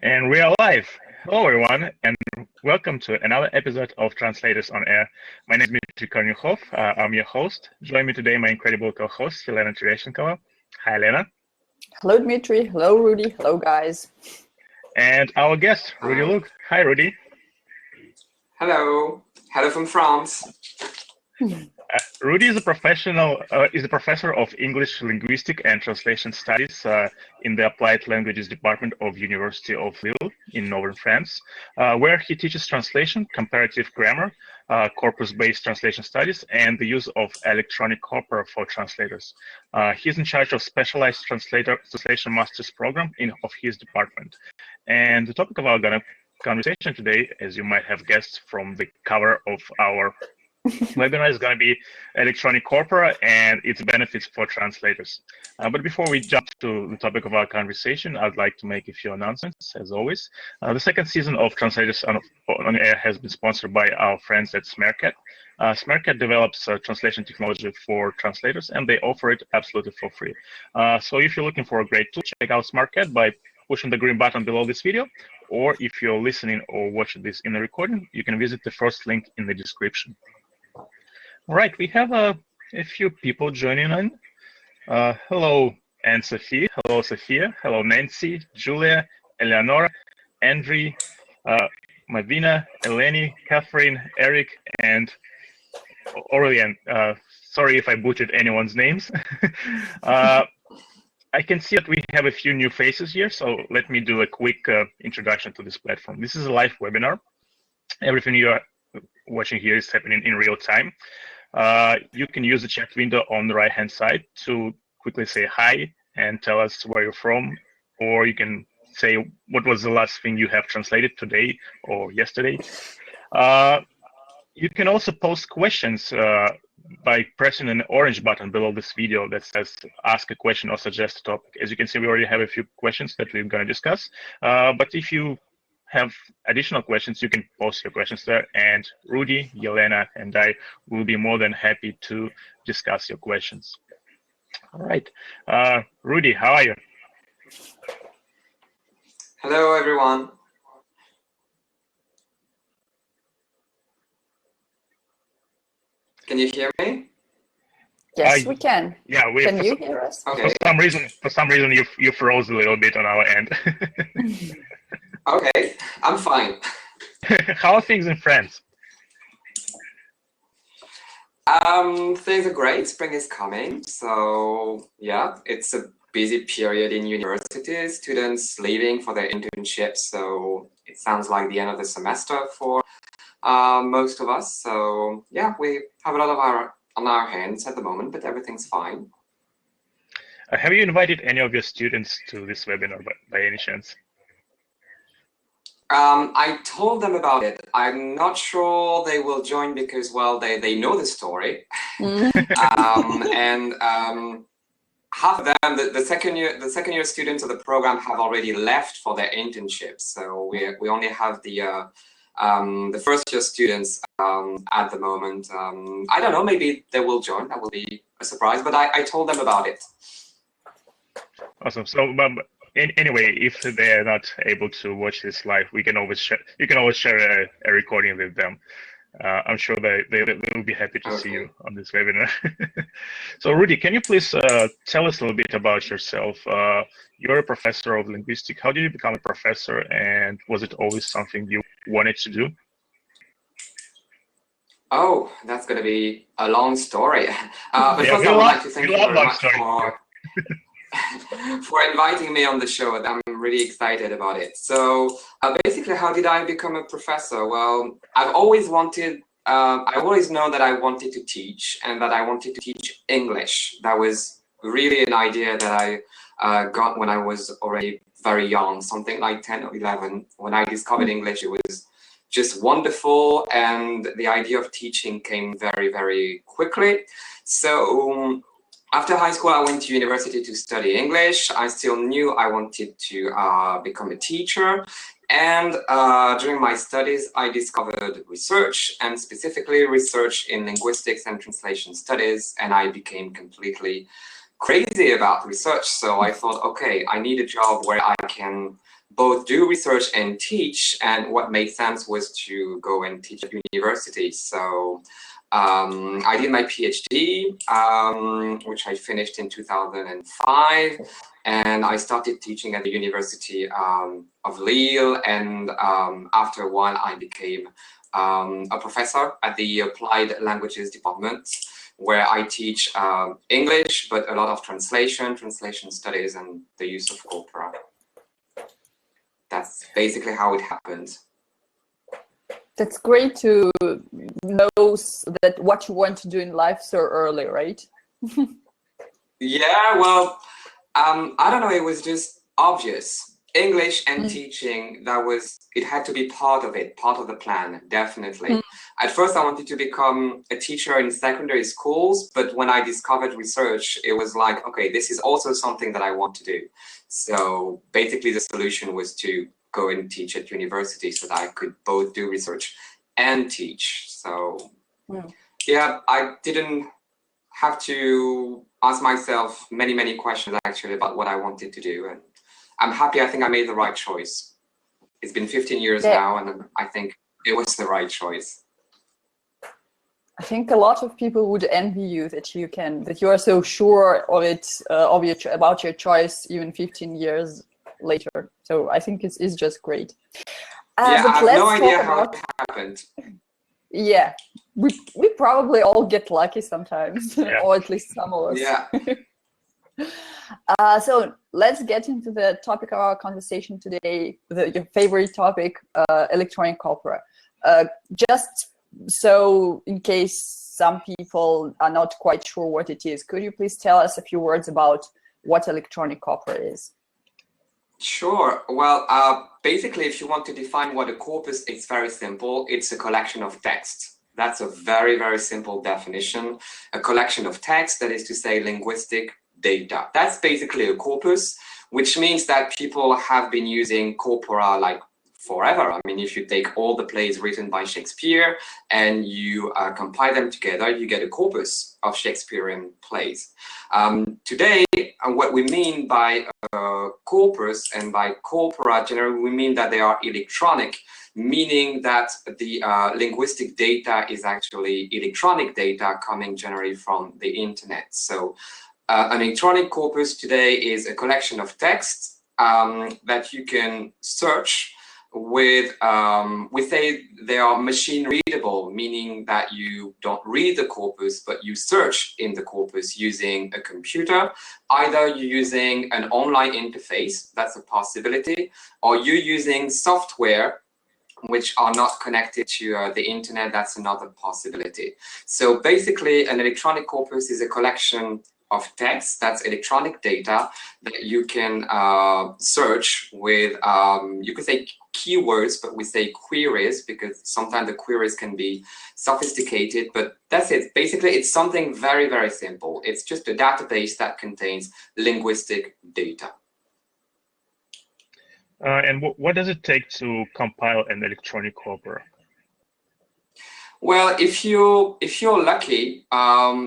And we are live. Hello, everyone, and welcome to another episode of Translators on Air. My name is Dmitry I'm your host. Join me today, my incredible co-host, Elena Tereschenkova. Hi, Elena. Hello, Dmitry. Hello, Rudy. Hello, guys. And our guest, Rudy Loock. Hi, Rudy. Hello. Hello from France. Rudy is a professor of English, Linguistics, and Translation Studies in the Applied Languages Department of University of Lille in northern France, where he teaches translation, comparative grammar, corpus-based translation studies, and the use of electronic corpora for translators. He's in charge of specialized translation master's program of his department. And the topic of our conversation today, as you might have guessed from the cover of our webinar, is going to be electronic corpora and its benefits for translators. But before we jump to the topic of our conversation, I'd like to make a few announcements, as always. The second season of Translators on Air has been sponsored by our friends at Smercat. Smercat develops translation technology for translators, and they offer it absolutely for free. So if you're looking for a great tool, check out Smercat by pushing the green button below this video, or if you're listening or watching this in the recording, you can visit the first link in the description. All right, we have a few people joining in. Hello, Anne-Sophie. Hello, Sophia. Hello, Nancy, Julia, Eleonora, Andri, Madina, Eleni, Catherine, Eric, and Aurelian. Sorry if I butchered anyone's names. I can see that we have a few new faces here, so let me do a quick introduction to this platform. This is a live webinar. Everything you are watching here is happening in real time. You can use the chat window on the right-hand side to quickly say hi and tell us where you're from, or you can say what was the last thing you have translated today or yesterday. You can also post questions by pressing an orange button below this video that says ask a question or suggest a topic. As you can see, we already have a few questions that we're going to discuss, but if you have additional questions, you can post your questions there, and Rudy, Yelena, and I will be more than happy to discuss your questions. All right. Rudy, how are you? Hello, everyone. Can you hear me? Yes, we can. Yeah, can you hear us? Okay. For some reason, you froze a little bit on our end. Okay, I'm fine. How are things in France? Things are great. Spring is coming, so yeah, it's a busy period in universities. Students leaving for their internships, so it sounds like the end of the semester for most of us. So yeah, we have a lot on our hands at the moment, but everything's fine. Have you invited any of your students to this webinar by any chance? I told them about it. I'm not sure they will join because, well, they know the story. And half of them, the second year students of the program have already left for their internships. So we only have the first year students at the moment. I don't know, maybe they will join. That will be a surprise, but I told them about it. Awesome. So, anyway, if they're not able to watch this live, you can always share a recording with them. I'm sure they will be happy to see you on this webinar. So, Rudy, can you please tell us a little bit about yourself? You're a professor of linguistics. How did you become a professor, and was it always something you wanted to do? Oh, that's going to be a long story. But first, I would like to thank you very much for inviting me on the show. I'm really excited about it. So basically, how did I become a professor? Well, I've always wanted, I always know that I wanted to teach, and that I wanted to teach English. That was really an idea that I got when I was already very young, something like 10 or 11. When I discovered English, it was just wonderful, and the idea of teaching came very, very quickly. So after high school, I went to university to study English. I still knew I wanted to become a teacher. And during my studies, I discovered research, and specifically research in linguistics and translation studies. And I became completely crazy about research. So I thought, okay, I need a job where I can both do research and teach, and what made sense was to go and teach at university. So I did my PhD, which I finished in 2005, and I started teaching at the University of Lille, and after a while I became a professor at the Applied Languages Department, where I teach English, but a lot of translation studies, and the use of corpora. That's basically how it happened. That's great to know that what you want to do in life so early, right? Yeah, well, I don't know, it was just obvious. English and teaching, it had to be part of it, part of the plan, definitely. At first, I wanted to become a teacher in secondary schools, but when I discovered research, it was like, okay, this is also something that I want to do. So basically, the solution was to go and teach at university so that I could both do research and teach. So yeah, I didn't have to ask myself many questions actually about what I wanted to do, and I'm happy. I think I made the right choice. It's been 15 years now, and I think it was the right choice. I think a lot of people would envy you that you are so sure of it, about your choice even 15 years later. So I think it's just great. Yeah, I have no idea how it happened. Yeah, we probably all get lucky sometimes, or at least some of us. Yeah. So let's get into the topic of our conversation today, your favorite topic, electronic corpora. Just so in case some people are not quite sure what it is, could you please tell us a few words about what electronic corpora is? Sure. Well, basically, if you want to define what a corpus, it's very simple. It's a collection of text. That's a very simple definition. A collection of text, that is to say linguistic data. That's basically a corpus, which means that people have been using corpora like forever. I mean, if you take all the plays written by Shakespeare and you compile them together, you get a corpus of Shakespearean plays. Today, what we mean by corpus and by corpora, generally, we mean that they are electronic, meaning that the linguistic data is actually electronic data coming generally from the internet. So an electronic corpus today is a collection of text that you can search with, we say they are machine readable, meaning that you don't read the corpus, but you search in the corpus using a computer. Either you're using an online interface, that's a possibility, or you're using software which are not connected to the internet, that's another possibility. So basically, an electronic corpus is a collection of text, that's electronic data that you can search with, you could say keywords, but we say queries because sometimes the queries can be sophisticated, but that's it. Basically, it's something very simple. It's just a database that contains linguistic data. And what does it take to compile an electronic corpora? Well, if you're lucky,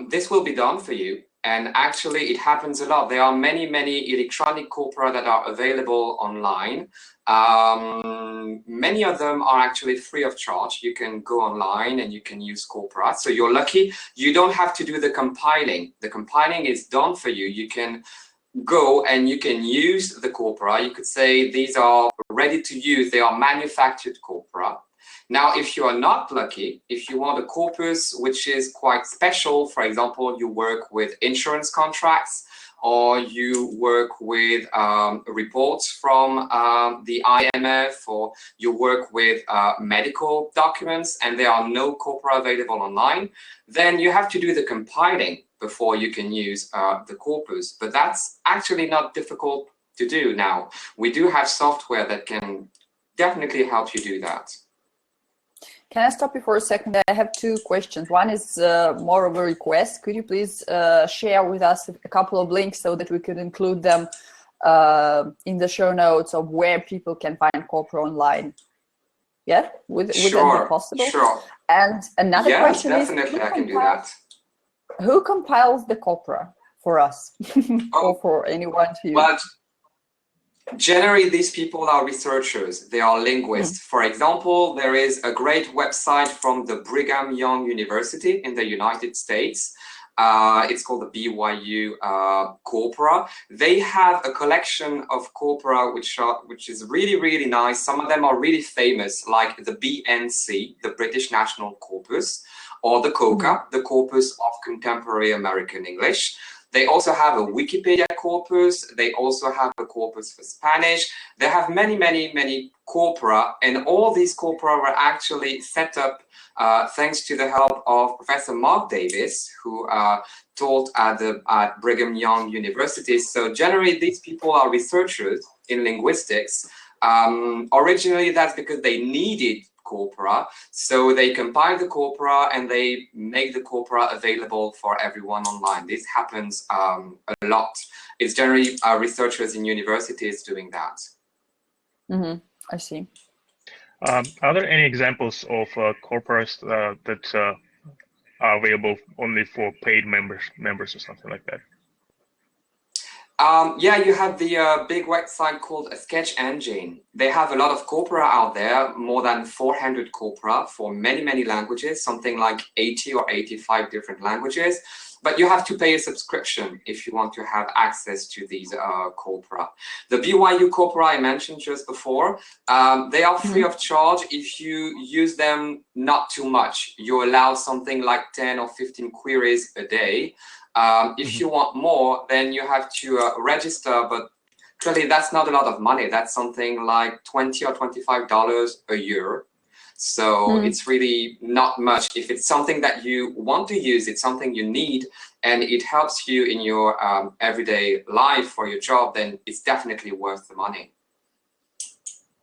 this will be done for you. And actually, it happens a lot. There are many electronic corpora that are available online. Many of them are actually free of charge. You can go online and you can use corpora. So you're lucky. You don't have to do the compiling. The compiling is done for you. You can go and you can use the corpora. You could say these are ready to use. They are manufactured corpora. Now, if you are not lucky, if you want a corpus which is quite special, for example, you work with insurance contracts, or you work with reports from the IMF, or you work with medical documents, and there are no corpora available online, then you have to do the compiling before you can use the corpus. But that's actually not difficult to do now. We do have software that can definitely help you do that. Can I stop you for a second? I have two questions. One is more of a request. Could you please share with us a couple of links so that we could include them in the show notes of where people can find corpora online? Yeah, would that be possible? Sure. And another question is, definitely I can do that. Who compiles the corpora for us or for anyone to use? Well, Generally, these people are researchers. They are linguists. For example, there is a great website from the Brigham Young University in the United States. It's called the BYU corpora. They have a collection of corpora which is really, really nice. Some of them are really famous, like the BNC, the British National Corpus, or the COCA, the Corpus of Contemporary American English. They also have a Wikipedia corpus. They also have a corpus for Spanish. They have many, many, many corpora, and all these corpora were actually set up thanks to the help of Professor Mark Davis, who taught at Brigham Young University. So generally, these people are researchers in linguistics. Originally, that's because they needed corpora, so they compile the corpora and they make the corpora available for everyone online. This happens a lot. It's generally researchers in universities doing that. I see. Are there any examples of corporas that are available only for paid members or something like that? Yeah, you have the big website called a Sketch Engine. They have a lot of corpora out there, more than 400 corpora for many, many languages, something like 80 or 85 different languages. But you have to pay a subscription if you want to have access to these corpora. The BYU corpora I mentioned just before, they are free of charge if you use them not too much. You allow something like 10 or 15 queries a day. If you want more, then you have to register, but clearly that's not a lot of money. That's something like $20 or $25 a year. So it's really not much. If it's something that you want to use, it's something you need, and it helps you in your everyday life for your job, then it's definitely worth the money.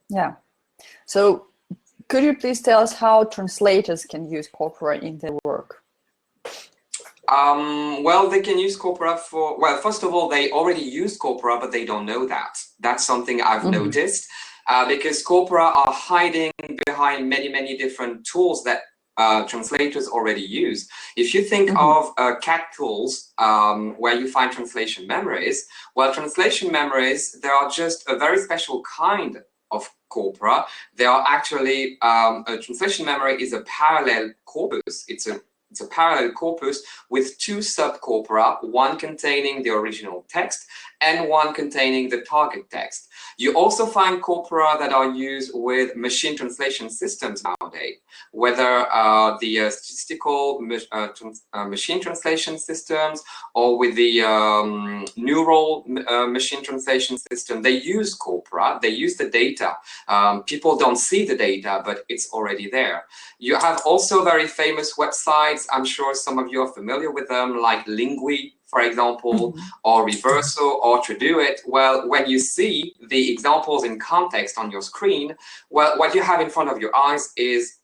Yeah. So could you please tell us how translators can use corpora in their work? Well, they can use corpora for, well, first of all, they already use corpora, but they don't know that. That's something I've noticed, because corpora are hiding behind many, many different tools that translators already use. If you think of CAT tools, where you find translation memories, well, translation memories, they are just a very special kind of corpora. They are actually, a translation memory is a parallel corpus. It's a parallel corpus with two subcorpora, one containing the original text and one containing the target text. You also find corpora that are used with machine translation systems nowadays, whether the statistical machine translation systems or with the neural machine translation system. They use corpora, they use the data. People don't see the data, but it's already there. You have also very famous websites, I'm sure some of you are familiar with them, like Lingui, for example, or Reverso, or Traduit. Well, when you see the examples in context on your screen, well, what you have in front of your eyes is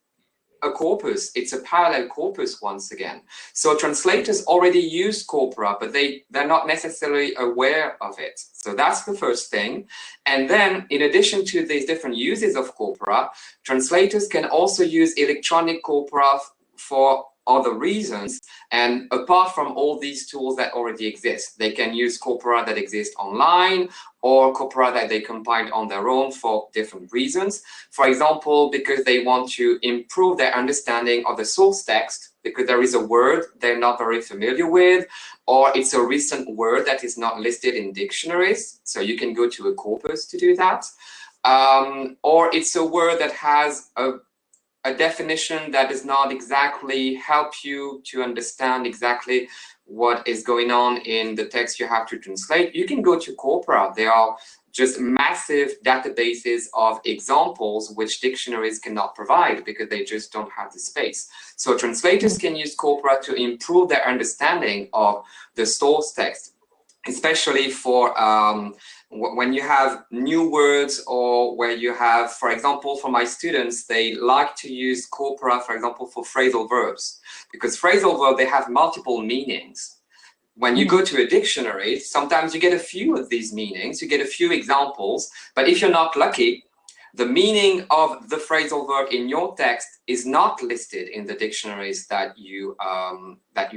a corpus. It's a parallel corpus once again. So translators already use corpora, but they're not necessarily aware of it. So that's the first thing. And then in addition to these different uses of corpora, translators can also use electronic corpora for other reasons. And apart from all these tools that already exist, they can use corpora that exist online or corpora that they compiled on their own for different reasons. For example, because they want to improve their understanding of the source text, because there is a word they're not very familiar with, or it's a recent word that is not listed in dictionaries. So you can go to a corpus to do that. Or it's a word that has a definition that does not exactly help you to understand exactly what is going on in the text you have to translate. You can go to corpora. They are just massive databases of examples which dictionaries cannot provide because they just don't have the space. So translators can use corpora to improve their understanding of the source text, especially for when you have new words, or where you have, for example, for my students, they like to use corpora, for example, for phrasal verbs, because phrasal verbs, they have multiple meanings. When you go to a dictionary, sometimes you get a few of these meanings, you get a few examples, but if you're not lucky, the meaning of the phrasal verb in your text is not listed in the dictionaries that you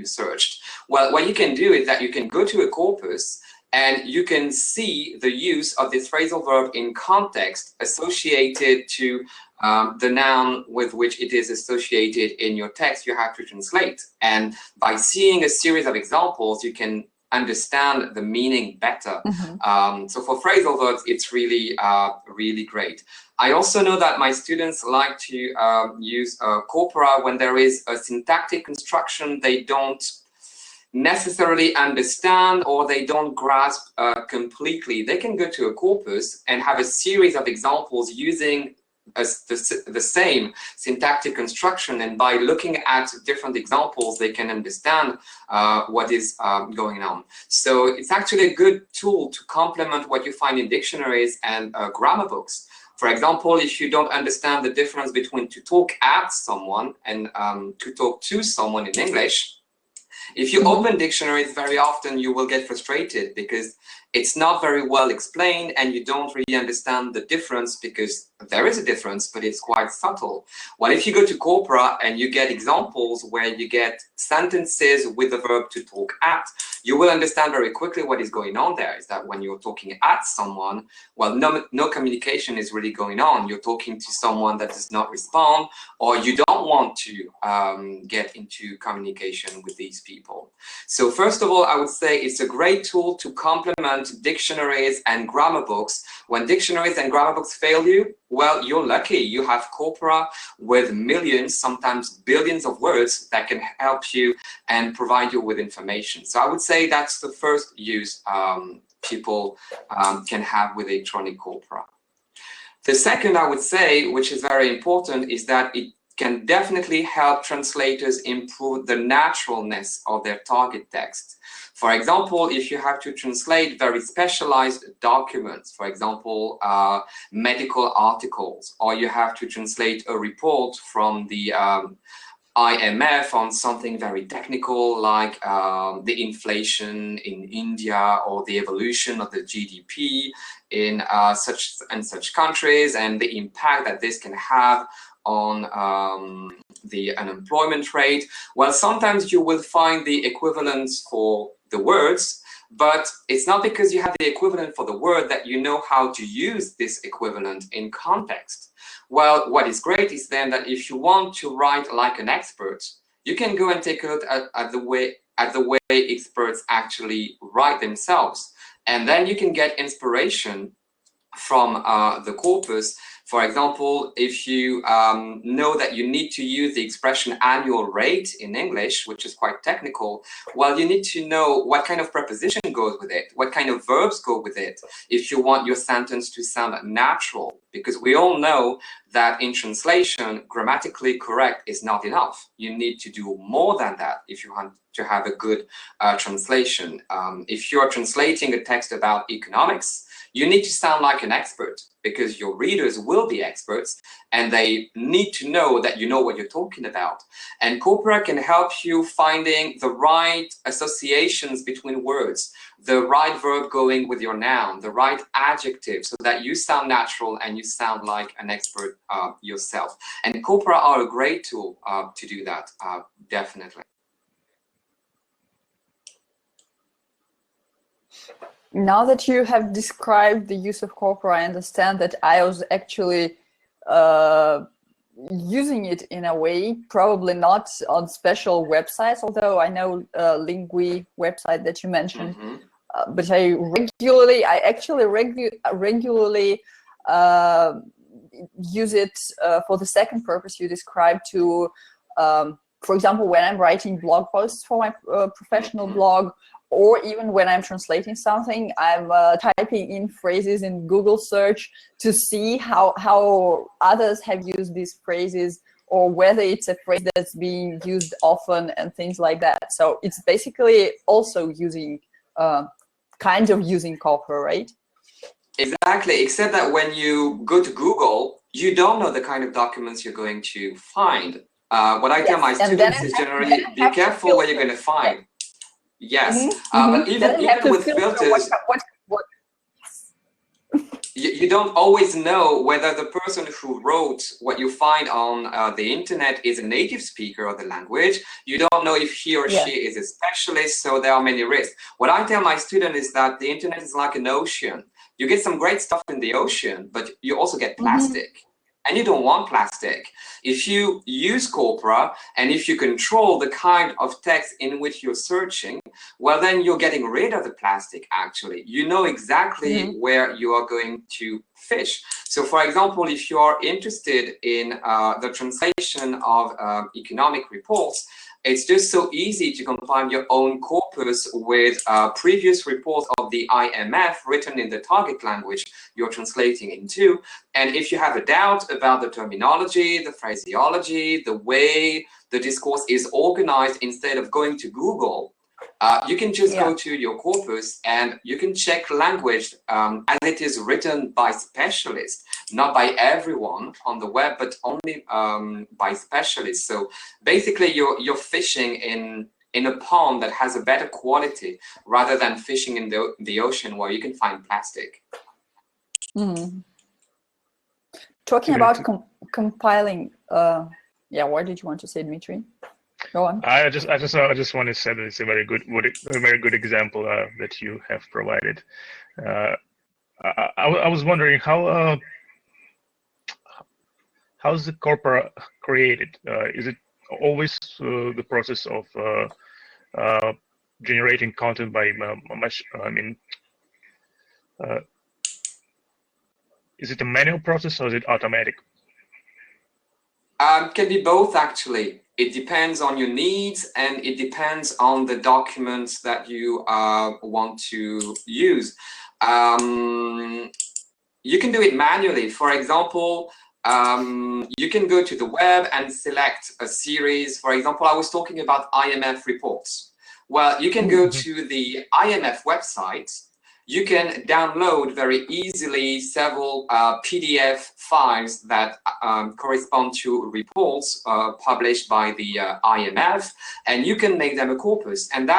searched. Well, what you can do is that you can go to a corpus and you can see the use of this phrasal verb in context associated to the noun with which it is associated in your text you have to translate. And by seeing a series of examples, you can understand the meaning better. So for phrasal verbs, it's really, really great. I also know that my students like to use corpora when there is a syntactic construction they don't necessarily understand or they don't grasp completely. They can go to a corpus and have a series of examples using the same syntactic construction, and by looking at different examples they can understand what is going on. So it's actually a good tool to complement what you find in dictionaries and grammar books. For example, if you don't understand the difference between to talk at someone and to talk to someone in English, if you open dictionaries, very often you will get frustrated because it's not very well explained and you don't really understand the difference, because there is a difference, but it's quite subtle. Well, if you go to corpora and you get examples where you get sentences with the verb to talk at, you will understand very quickly what is going on there. Is that when you're talking at someone, well, no communication is really going on. You're talking to someone that does not respond, or you don't want to get into communication with these people. So first of all, I would say it's a great tool to complement dictionaries and grammar books. When dictionaries and grammar books fail you, well, you're lucky. You have corpora with millions, sometimes billions of words that can help you and provide you with information. So I would say that's the first use people can have with electronic corpora. The second, I would say, which is very important, is that it can definitely help translators improve the naturalness of their target text. For example, if you have to translate very specialized documents, for example, medical articles, or you have to translate a report from the IMF on something very technical like the inflation in India or the evolution of the GDP in such and such countries and the impact that this can have on the unemployment rate. Well, sometimes you will find the equivalents for the words, but it's not because you have the equivalent for the word that you know how to use this equivalent in context. Well, what is great is then that if you want to write like an expert, you can go and take a look at the way experts actually write themselves, and then you can get inspiration from the corpus. For example, if you know that you need to use the expression annual rate in English, which is quite technical, well, you need to know what kind of preposition goes with it, what kind of verbs go with it, if you want your sentence to sound natural, because we all know that in translation, grammatically correct is not enough. You need to do more than that if you want to have a good translation. If you're translating a text about economics, you need to sound like an expert, because your readers will be experts and they need to know that you know what you're talking about. And corpora can help you finding the right associations between words, the right verb going with your noun, the right adjective, so that you sound natural and you sound like an expert yourself. And corpora are a great tool to do that, definitely. Now that you have described the use of corpora, I understand that I was actually using it in a way, probably not on special websites, although I know Lingui website that you mentioned, but I actually regularly use it for the second purpose you described to, for example, when I'm writing blog posts for my professional blog, or even when I'm translating something, I'm typing in phrases in Google search to see how others have used these phrases, or whether it's a phrase that's being used often and things like that. So it's basically also using, kind of using corpora, right? Exactly, except that when you go to Google, you don't know the kind of documents you're going to find. What I tell my students is generally be careful what you're going to find. Yes, but even with filters, you don't always know whether the person who wrote what you find on the internet is a native speaker of the language. You don't know if he or she is a specialist, so there are many risks. What I tell my students is that the internet is like an ocean. You get some great stuff in the ocean, but you also get plastic. And you don't want plastic. If you use corpora and if you control the kind of text in which you're searching, well, then you're getting rid of the plastic, actually. You know exactly where you are going to fish. So, for example, if you are interested in the translation of economic reports, it's just so easy to combine your own corpus with previous reports of the IMF written in the target language you're translating into. And if you have a doubt about the terminology, the phraseology, the way the discourse is organized, instead of going to Google, you can just go to your corpus and you can check language as it is written by specialists, not by everyone on the web, but only by specialists. So basically you're fishing in a pond that has a better quality rather than fishing in the ocean where you can find plastic. Talking about compiling, what did you want to say, Dmitry? Go on. I just want to say that it's a very good example that you have provided. I was wondering how's the corpora created? Is it always the process of generating content by is it a manual process or is it automatic? Can be both, actually. It depends on your needs and it depends on the documents that you want to use. You can do it manually. For example, you can go to the web and select a series. For example, I was talking about IMF reports. Well, you can go to the IMF website. You can download very easily several PDF files that correspond to reports published by the IMF, and you can make them a corpus. And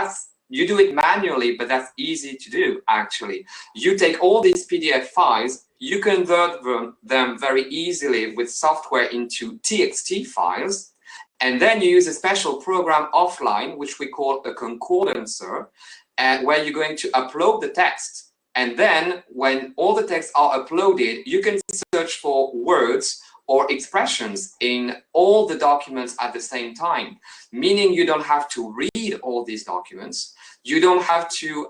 you do it manually, but that's easy to do, actually. You take all these PDF files, you convert them very easily with software into TXT files, and then you use a special program offline, which we call a concordancer, and where you're going to upload the text. And then when all the texts are uploaded, you can search for words or expressions in all the documents at the same time, meaning you don't have to read all these documents. You don't have to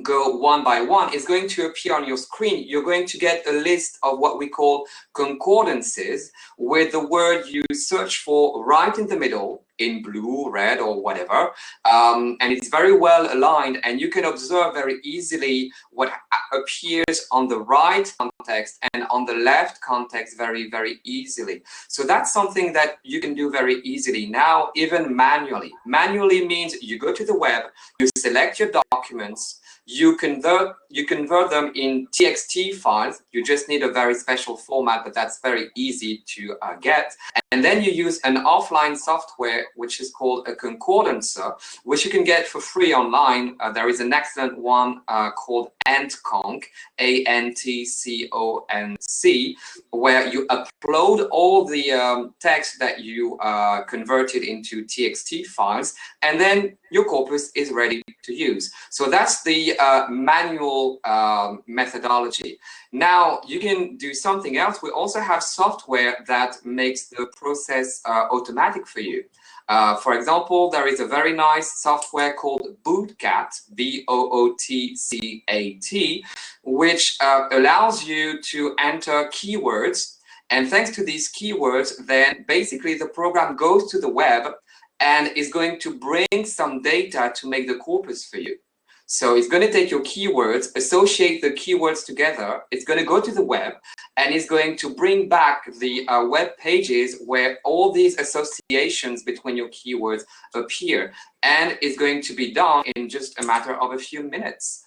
go one by one. It's going to appear on your screen. You're going to get a list of what we call concordances with the word you search for right in the middle, in blue, red, or whatever. And it's very well aligned, and you can observe very easily what appears on the right context and on the left context very, very easily. So that's something that you can do very easily now, even manually. Manually means you go to the web, you select your documents, you convert them in TXT files. You just need a very special format, but that's very easy to get. And then you use an offline software, which is called a concordancer, which you can get for free online. There is an excellent one called AntConc, ANTCONC, where you upload all the text that you converted into TXT files, and then your corpus is ready to use. So that's the manual methodology. Now you can do something else. We also have software that makes the process automatic for you. For example, there is a very nice software called Bootcat, B-O-O-T-C-A-T, which allows you to enter keywords. And thanks to these keywords, then basically the program goes to the web and is going to bring some data to make the corpus for you. So it's going to take your keywords, associate the keywords together. It's going to go to the web, and it's going to bring back the web pages where all these associations between your keywords appear. And it's going to be done in just a matter of a few minutes.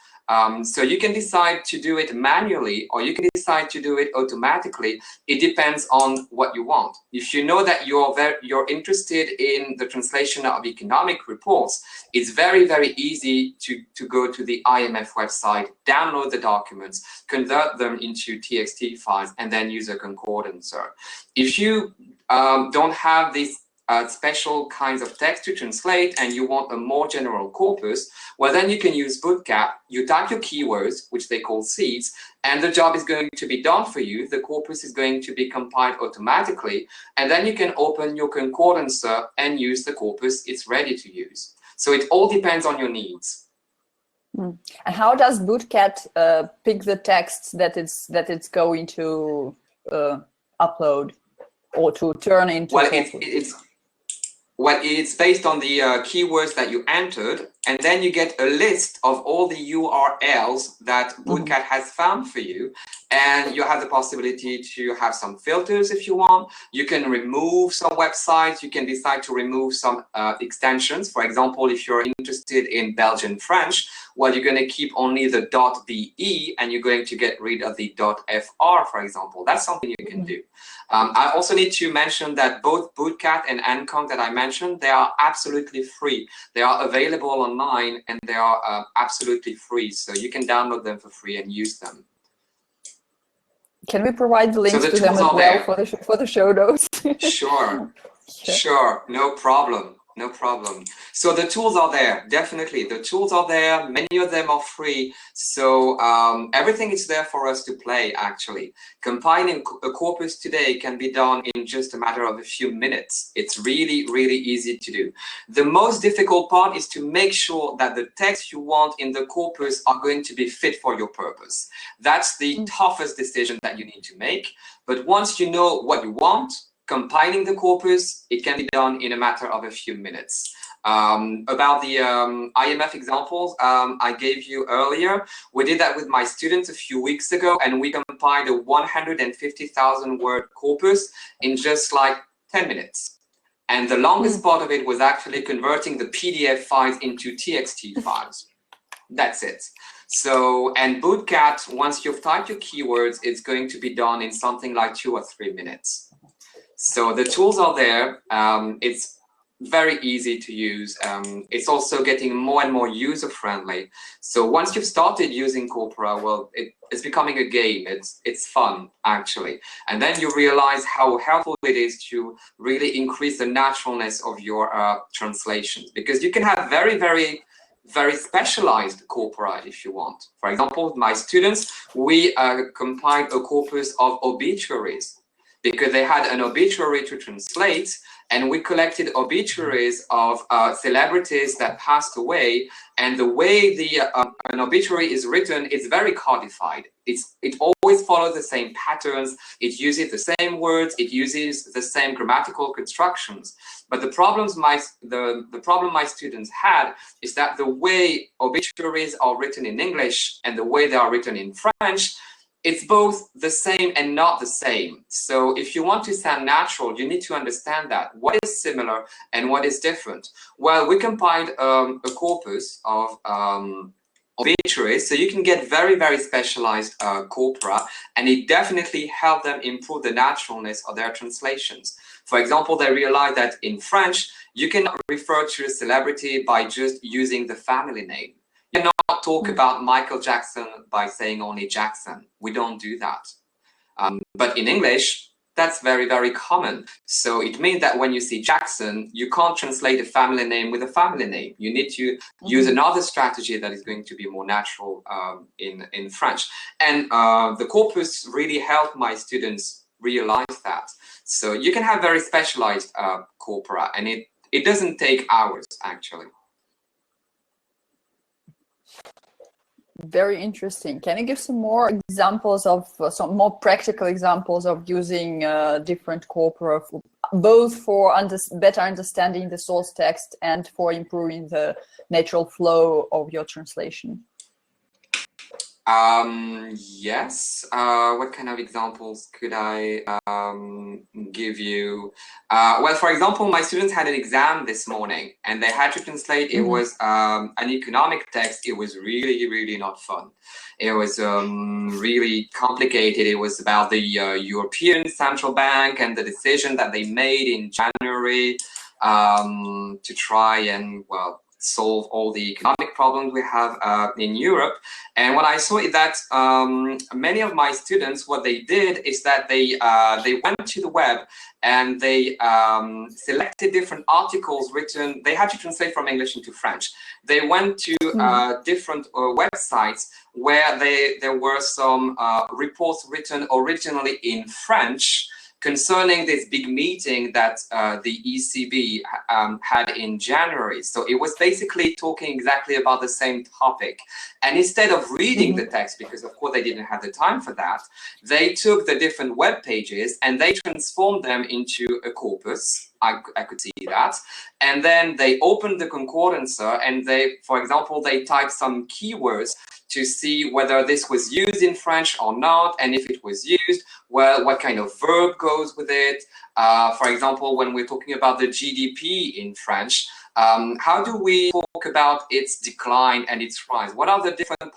So you can decide to do it manually, or you can decide to do it automatically. It depends on what you want. If you know that you're interested in the translation of economic reports, it's very, very easy to go to the IMF website, download the documents, convert them into TXT files, and then use a concordancer. If you don't have these special kinds of text to translate and you want a more general corpus, well, then you can use Bootcat. You type your keywords, which they call seeds, and the job is going to be done for you. The corpus is going to be compiled automatically, and then you can open your concordancer and use the corpus. It's ready to use. So it all depends on your needs. And how does Bootcat pick the texts that it's going to upload or to turn into? Well, it's based on the keywords that you entered, and then you get a list of all the URLs that Bootcat has found for you, and you have the possibility to have some filters if you want. You can remove some websites. You can decide to remove some extensions. For example, if you're interested in Belgian French, well, you're going to keep only the .be, and you're going to get rid of the .fr, for example. That's something you can do. I also need to mention that both Bootcat and Nconc that I mentioned, they are absolutely free. They are available online, and they are absolutely free. So you can download them for free and use them. Can we provide the links to them as well for the show notes? Sure, sure, no problem. No problem. So the tools are there, definitely. The tools are there. Many of them are free. So everything is there for us to play, actually. Compiling a corpus today can be done in just a matter of a few minutes. It's really, really easy to do. The most difficult part is to make sure that the text you want in the corpus are going to be fit for your purpose. That's the toughest decision that you need to make. But once you know what you want, compiling the corpus, it can be done in a matter of a few minutes. About the IMF examples I gave you earlier, we did that with my students a few weeks ago, and we compiled a 150,000 word corpus in just like 10 minutes. And the longest part of it was actually converting the PDF files into TXT files. That's it. So, and Bootcat, once you've typed your keywords, it's going to be done in something like 2 or 3 minutes. So the tools are there. It's very easy to use. It's also getting more and more user-friendly. So once you've started using Corpora, well, it's becoming a game. It's fun, actually. And then you realize how helpful it is to really increase the naturalness of your translations, because you can have very, very specialized corpora if you want. For example, with my students, we compiled a corpus of obituaries, because they had an obituary to translate, and we collected obituaries of celebrities that passed away. And the way an obituary is written is very codified. It always follows the same patterns. It uses the same words. It uses the same grammatical constructions. But the problem my students had is that the way obituaries are written in English and the way they are written in French, it's both the same and not the same. So if you want to sound natural, you need to understand that. What is similar and what is different? Well, we compiled a corpus of obituaries, so you can get very, very specialized corpora, and it definitely helped them improve the naturalness of their translations. For example, they realized that in French, you cannot refer to a celebrity by just using the family name. You cannot talk about Michael Jackson by saying only Jackson. We don't do that. But in English, that's very, very common. So it means that when you see Jackson, you can't translate a family name with a family name. You need to use another strategy that is going to be more natural in French. And the corpus really helped my students realize that. So you can have very specialized corpora, and it doesn't take hours, actually. Very interesting. Can you give some more examples of some more practical examples of using different corpora, both for better understanding the source text and for improving the natural flow of your translation? Yes. What kind of examples could I give you? Well, for example, my students had an exam this morning and they had to translate. It was an economic text. It was really, really not fun. It was really complicated. It was about the European Central Bank and the decision that they made in January to try and, well, solve all the economic problems we have in Europe. And what I saw is that many of my students, what they did is that they went to the web and they selected different articles written. They had to translate from English into French. They went to different websites where there were some reports written originally in French concerning this big meeting that the ECB had in January. So it was basically talking exactly about the same topic. And instead of reading the text, because of course they didn't have the time for that, they took the different web pages and they transformed them into a corpus. I could see that. And then they opened the concordancer and they, for example, they typed some keywords to see whether this was used in French or not, and if it was used, well, what kind of verb goes with it. For example, when we're talking about the GDP in French, how do we talk about its decline and its rise? What are the different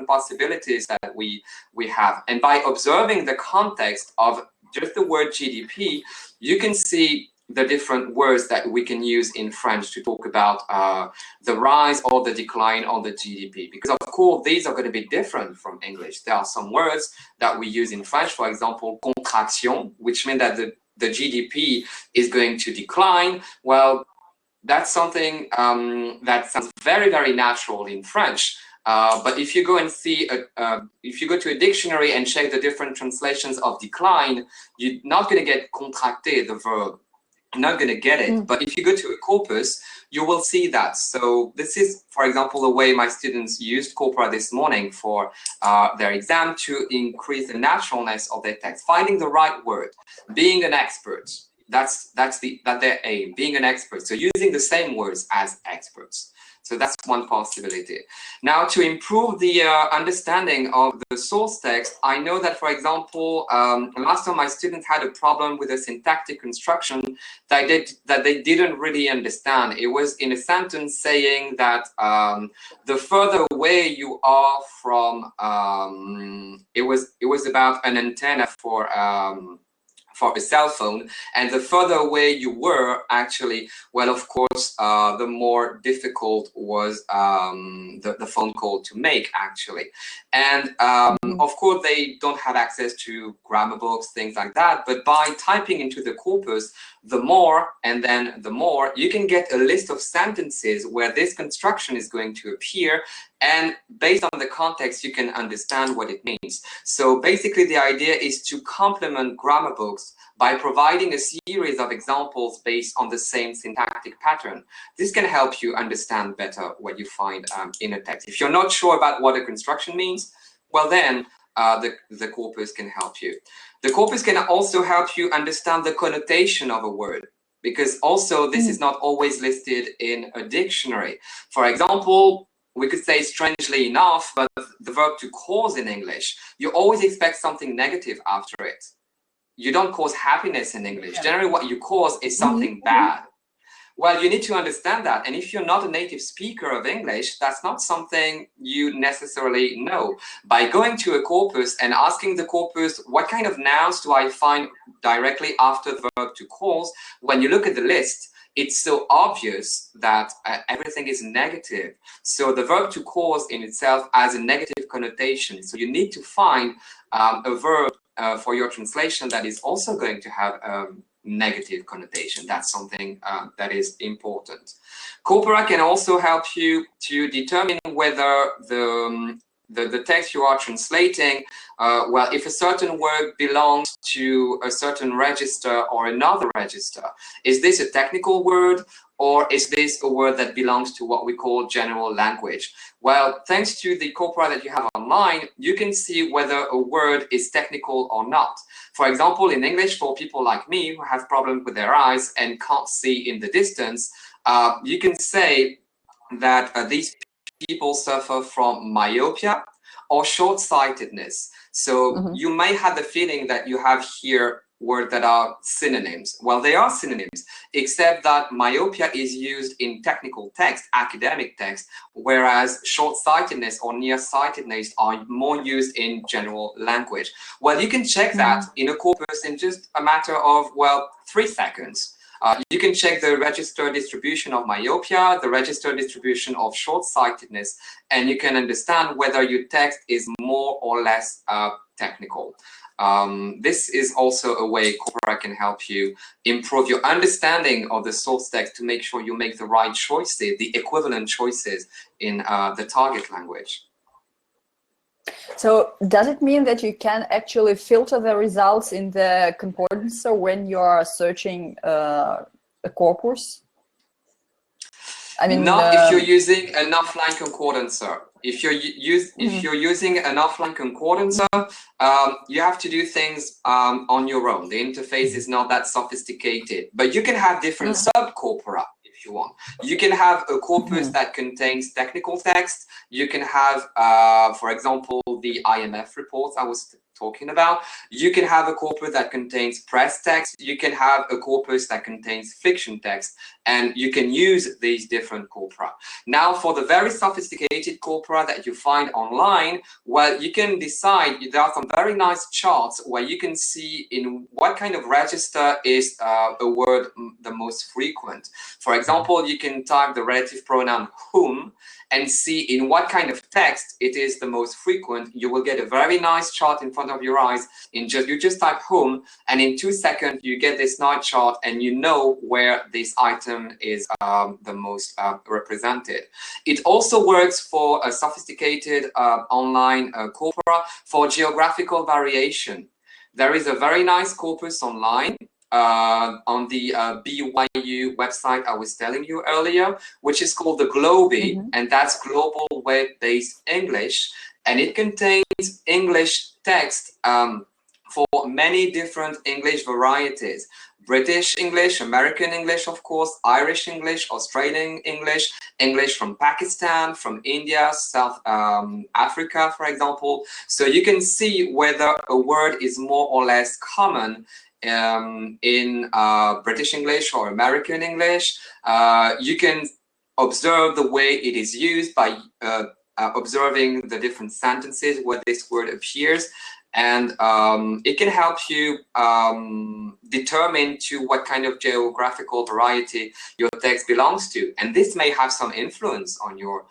possibilities that we have? And by observing the context of just the word GDP, you can see the different words that we can use in French to talk about the rise or the decline of the GDP. Because of course, these are going to be different from English. There are some words that we use in French, for example, contraction, which means that the GDP is going to decline. Well, that's something that sounds very, very natural in French. But if you go and see, if you go to a dictionary and check the different translations of decline, you're not going to get contracté, the verb. You're not going to get it. But if you go to a corpus, you will see that. So this is, for example, the way my students used corpora this morning for their exam to increase the naturalness of their text, finding the right word, being an expert. That's their aim, being an expert. So using the same words as experts. So that's one possibility. Now, to improve the understanding of the source text, I know that, for example, last time my students had a problem with a syntactic construction that they didn't really understand. It was in a sentence saying that the further away you are from, it was about an antenna for a cell phone, and the further away you were, actually, well, of course, the more difficult was the phone call to make, actually. And of course, they don't have access to grammar books, things like that, but by typing into the corpus, the more, and then the more, you can get a list of sentences where this construction is going to appear, and based on the context, you can understand what it means. So basically, the idea is to complement grammar books by providing a series of examples based on the same syntactic pattern. This can help you understand better what you find in a text. If you're not sure about what a construction means, well then, the corpus can help you. The corpus can also help you understand the connotation of a word, because also this is not always listed in a dictionary. For example, we could say, strangely enough, but the verb to cause in English, you always expect something negative after it. You don't cause happiness in English. Generally, what you cause is something bad. Well, you need to understand that. And if you're not a native speaker of English, that's not something you necessarily know. By going to a corpus and asking the corpus, what kind of nouns do I find directly after the verb to cause? When you look at the list, it's so obvious that everything is negative. So the verb to cause in itself has a negative connotation. So you need to find a verb for your translation that is also going to have negative connotation. That's something that is important. Corpora can also help you to determine whether the text you are translating, well, if a certain word belongs to a certain register or another register. Is this a technical word, or is this a word that belongs to what we call general language? Well, thanks to the corpora that you have online, you can see whether a word is technical or not. For example, in English, for people like me who have problems with their eyes and can't see in the distance, you can say that these people suffer from myopia, or short-sightedness. So you may have the feeling that you have here words that are synonyms. Well, they are synonyms, except that myopia is used in technical text, academic text, whereas short-sightedness or nearsightedness are more used in general language. Well, you can check that in a corpus in just a matter of, well, 3 seconds. You can check the registered distribution of myopia, the registered distribution of short-sightedness, and you can understand whether your text is more or less technical. This is also a way corpora can help you improve your understanding of the source text to make sure you make the right choices, the equivalent choices in the target language. So does it mean that you can actually filter the results in the concordance when you are searching a corpus? I mean, not if you're using an offline concordancer. If you're using an offline concordancer, you have to do things on your own. The interface is not that sophisticated, but you can have different subcorpora if you want. You can have a corpus that contains technical text. You can have, for example, the IMF reports I was talking about. You can have a corpus that contains press text. You can have a corpus that contains fiction text, and you can use these different corpora. Now, for the very sophisticated corpora that you find online, well, you can decide, there are some very nice charts where you can see in what kind of register is a word the most frequent. For example, you can type the relative pronoun whom and see in what kind of text it is the most frequent. You will get a very nice chart in front of your eyes. You just type whom, and in 2 seconds you get this nice chart, and you know where this item is the most represented. It also works for a sophisticated online corpora for geographical variation. There is a very nice corpus online on the BYU website I was telling you earlier, which is called the Globi, and that's Global Web-Based English, and it contains English text for many different English varieties. British English, American English, of course, Irish English, Australian English, English from Pakistan, from India, South Africa, for example. So you can see whether a word is more or less common in British English or American English. You can observe the way it is used by observing the different sentences where this word appears, and it can help you determine to what kind of geographical variety your text belongs to, and this may have some influence on your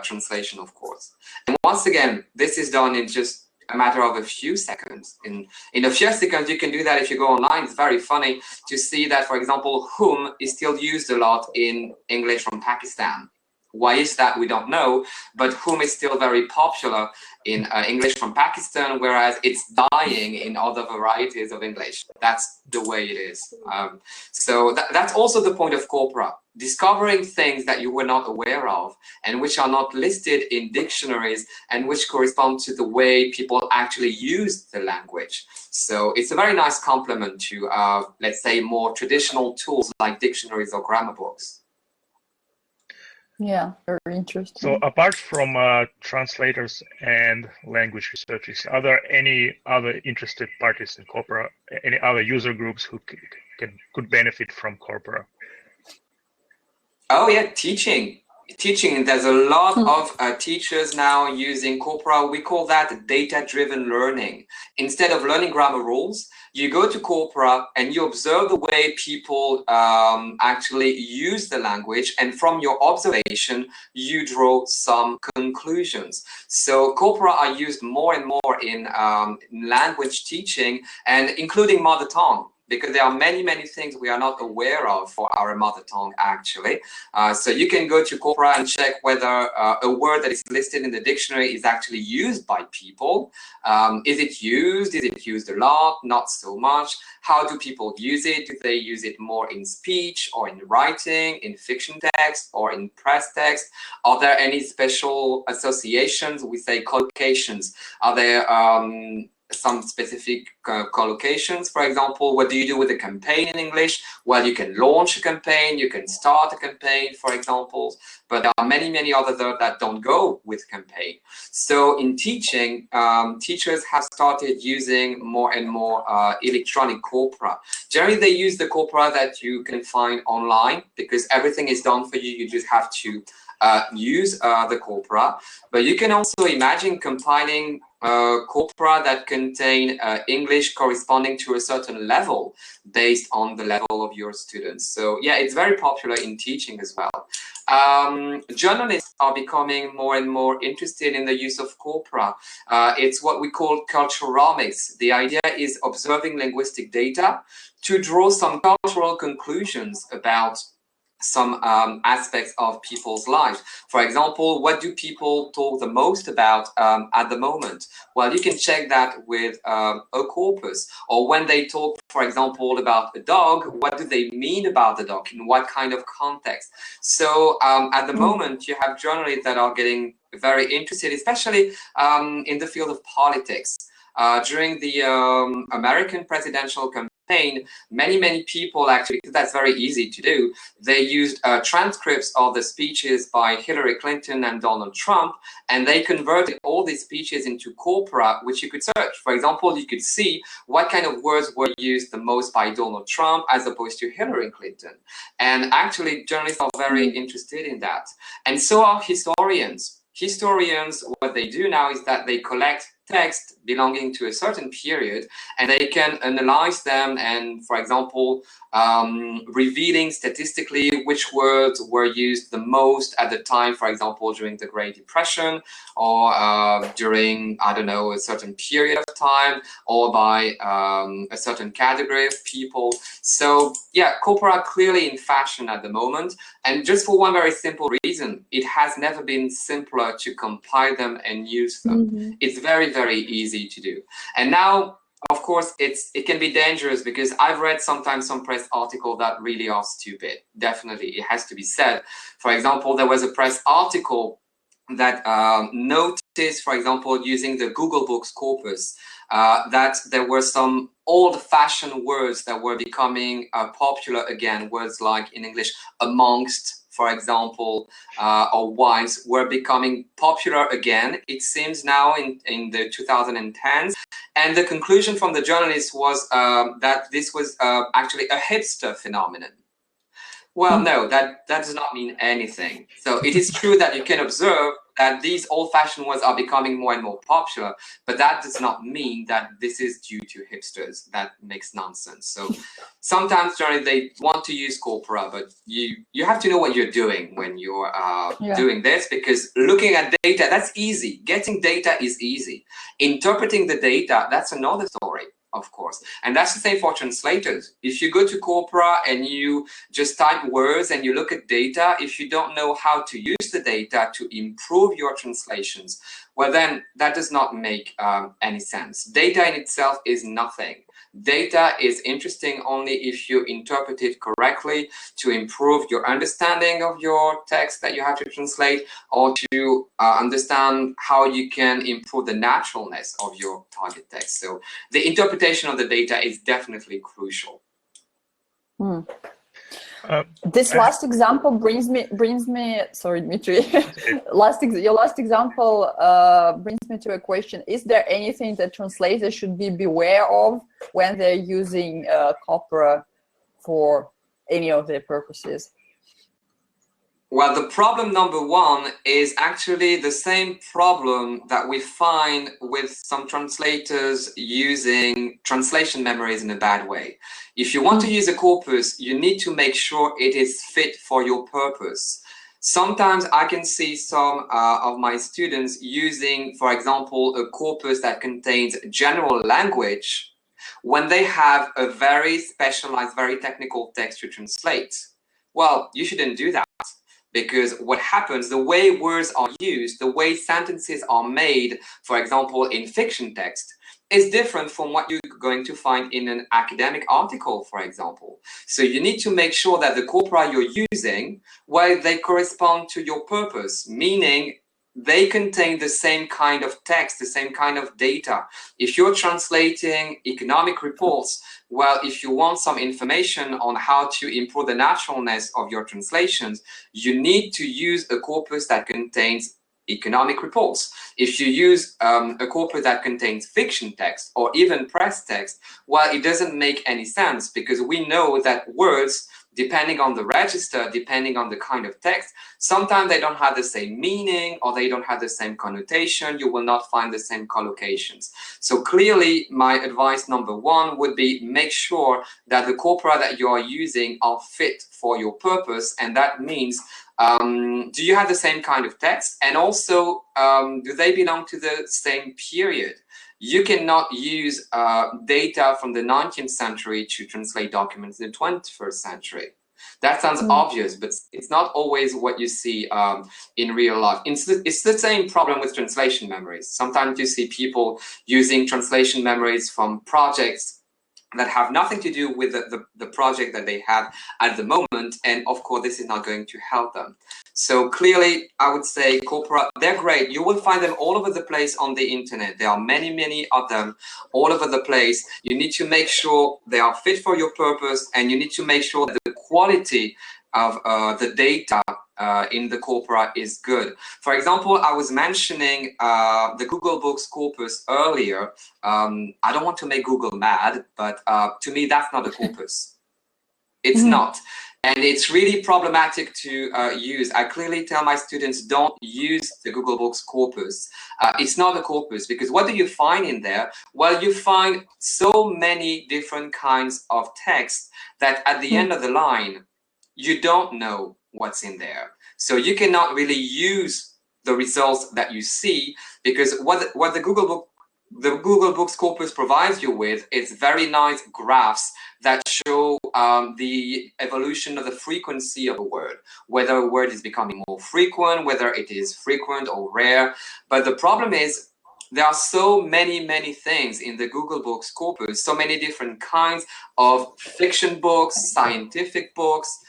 translation, of course. And once again, this is done in just a matter of a few seconds. In a few seconds, you can do that if you go online. It's very funny to see that, for example, whom is still used a lot in English from Pakistan. Why is that? We don't know, but whom is still very popular in English from Pakistan, whereas it's dying in other varieties of English. That's the way it is. So that's also the point of corpora, discovering things that you were not aware of and which are not listed in dictionaries and which correspond to the way people actually use the language. So it's a very nice complement to, let's say, more traditional tools like dictionaries or grammar books. Yeah, very interesting. So apart from translators and language researchers, are there any other interested parties in corpora, any other user groups who could benefit from corpora? Oh yeah, teaching. There's a lot of teachers now using corpora. We call that data-driven learning. Instead of learning grammar rules, you go to corpora and you observe the way people actually use the language, and from your observation, you draw some conclusions. So corpora are used more and more in language teaching, and including mother tongue, because there are many things we are not aware of for our mother tongue, actually. So you can go to corpora and check whether a word that is listed in the dictionary is actually used by people. Is it used? Is it used a lot? Not so much. How do people use it? Do they use it more in speech or in writing, in fiction text or in press text? Are there any special associations? We say collocations. Are there some specific collocations. For example, what do you do with a campaign in English? Well, you can launch a campaign, you can start a campaign, for example, but there are many, many other that don't go with campaign. So in teaching, teachers have started using more and more electronic corpora. Generally, they use the corpora that you can find online because everything is done for you. You just have to use the corpora. But you can also imagine compiling corpora that contain English corresponding to a certain level based on the level of your students. So yeah, it's very popular in teaching as well. Journalists are becoming more and more interested in the use of corpora. It's what we call culturomics. The idea is observing linguistic data to draw some cultural conclusions about some aspects of people's lives. For example, what do people talk the most about at the moment? Well, you can check that with a corpus. Or when they talk, for example, about a dog, what do they mean about the dog? In what kind of context? So at the moment, you have journalists that are getting very interested, especially in the field of politics. During the American presidential campaign, many people actually, that's very easy to do, they used transcripts of the speeches by Hillary Clinton and Donald Trump, and they converted all these speeches into corpora, which you could search. For example, you could see what kind of words were used the most by Donald Trump as opposed to Hillary Clinton. And actually, journalists are very interested in that. And so are historians. Historians, what they do now is that they collect text belonging to a certain period and they can analyze them and, for example, revealing statistically which words were used the most at the time, for example, during the Great Depression or during, I don't know, a certain period of time or by a certain category of people. So yeah, corpora are clearly in fashion at the moment. And just for one very simple reason, it has never been simpler to compile them and use them. It's very, very easy to do. And now, of course, it can be dangerous because I've read sometimes some press articles that really are stupid. Definitely, it has to be said. For example, there was a press article that noticed, for example, using the Google Books corpus, that there were some old-fashioned words that were becoming popular again. Words like in English, amongst, for example, or wives were becoming popular again, it seems now in the 2010s. And the conclusion from the journalist was that this was actually a hipster phenomenon. Well, no, that does not mean anything. So it is true that you can observe that these old-fashioned words are becoming more and more popular, but that does not mean that this is due to hipsters. That makes nonsense. So sometimes generally they want to use corpora, but you have to know what you're doing when you're doing this, because looking at data, that's easy. Getting data is easy. Interpreting the data, that's another story, of course. And that's the same for translators. If you go to corpora and you just type words and you look at data, if you don't know how to use the data to improve your translations, well then that does not make any sense. Data in itself is nothing. Data is interesting only if you interpret it correctly to improve your understanding of your text that you have to translate, or to understand how you can improve the naturalness of your target text. So the interpretation of the data is definitely crucial. This last example brings me, sorry, Dmitry, your last example brings me to a question. Is there anything that translators should be beware of when they're using corpora for any of their purposes? Well, the problem number one is actually the same problem that we find with some translators using translation memories in a bad way. If you want to use a corpus, you need to make sure it is fit for your purpose. Sometimes I can see some of my students using, for example, a corpus that contains general language when they have a very specialized, very technical text to translate. Well, you shouldn't do that. Because what happens, the way words are used, the way sentences are made, for example, in fiction text, is different from what you're going to find in an academic article, for example. So you need to make sure that the corpora you're using, well, they correspond to your purpose, meaning they contain the same kind of text, the same kind of data. If you're translating economic reports, well, if you want some information on how to improve the naturalness of your translations, you need to use a corpus that contains economic reports. If you use a corpus that contains fiction text or even press text, well, it doesn't make any sense, because we know that words, depending on the register, depending on the kind of text, sometimes they don't have the same meaning or they don't have the same connotation. You will not find the same collocations. So clearly, my advice number one would be make sure that the corpora that you are using are fit for your purpose. And that means, do you have the same kind of text? And also, do they belong to the same period? You cannot use data from the 19th century to translate documents in the 21st century. That sounds obvious, but it's not always what you see in real life. It's the same problem with translation memories. Sometimes you see people using translation memories from projects that have nothing to do with the project that they have at the moment. And of course, this is not going to help them. So clearly, I would say corpora, they're great. You will find them all over the place on the internet. There are many, many of them all over the place. You need to make sure they are fit for your purpose, and you need to make sure that the quality of the data in the corpora is good. For example, I was mentioning the Google Books corpus earlier. I don't want to make Google mad, but to me, that's not a corpus. It's not. And it's really problematic to use. I clearly tell my students, don't use the Google Books corpus. It's not a corpus, because what do you find in there? Well, you find so many different kinds of text that at the end of the line, you don't know what's in there. So you cannot really use the results that you see, because what the Google Books corpus provides you with is very nice graphs that show the evolution of the frequency of a word, whether a word is becoming more frequent, whether it is frequent or rare. But the problem is, there are so many, many things in the Google Books corpus, so many different kinds of fiction books, scientific books.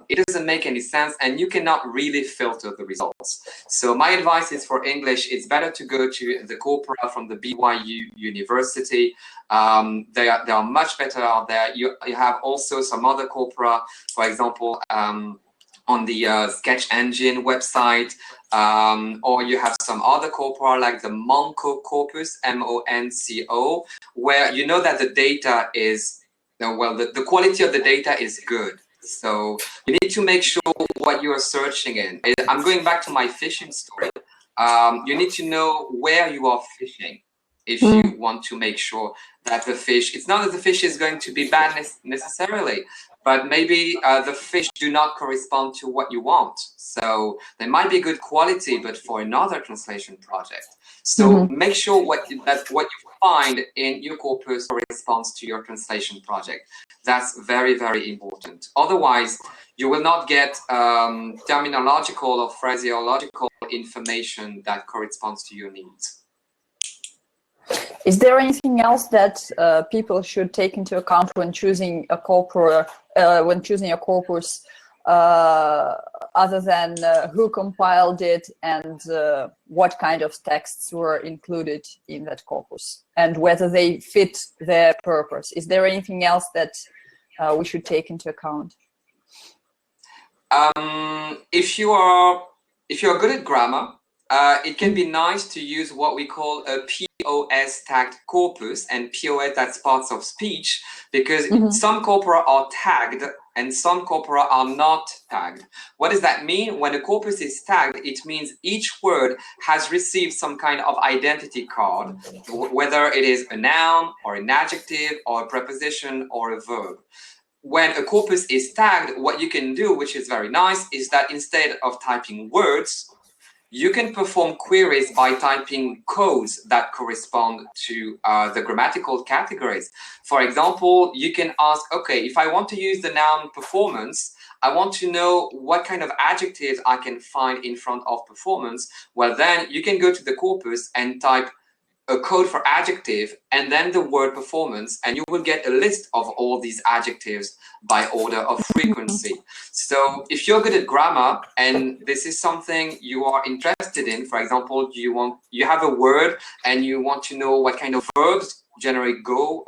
It doesn't make any sense, and you cannot really filter the results. So my advice is, for English, it's better to go to the corpora from the BYU University. They are much better out there. You have also some other corpora, for example, on the Sketch Engine website, or you have some other corpora like the Monco corpus, M-O-N-C-O, where you know that the data is, well, the quality of the data is good. So you need to make sure what you are searching in. I'm going back to my fishing story. You need to know where you are fishing if you want to make sure that the fish, it's not that the fish is going to be bad necessarily, but maybe the fish do not correspond to what you want. So they might be good quality, but for another translation project. So make sure what you find in your corpus corresponds to your translation project. That's very, very important. Otherwise, you will not get terminological or phraseological information that corresponds to your needs. Is there anything else that people should take into account when choosing a corpora, when choosing a corpus, other than who compiled it and what kind of texts were included in that corpus, and whether they fit their purpose? Is there anything else that we should take into account? If you are good at grammar, it can be nice to use what we call a POS tagged corpus, and POS, that's parts of speech, because some corpora are tagged and some corpora are not tagged. What does that mean? When a corpus is tagged, it means each word has received some kind of identity card, whether it is a noun or an adjective or a preposition or a verb. When a corpus is tagged, what you can do, which is very nice, is that instead of typing words, you can perform queries by typing codes that correspond to the grammatical categories. For example, you can ask, okay, if I want to use the noun performance, I want to know what kind of adjectives I can find in front of performance. Well, then you can go to the corpus and type a code for adjective, and then the word performance, and you will get a list of all these adjectives by order of frequency. So if you're good at grammar and this is something you are interested in, for example, you have a word and you want to know what kind of verbs generally go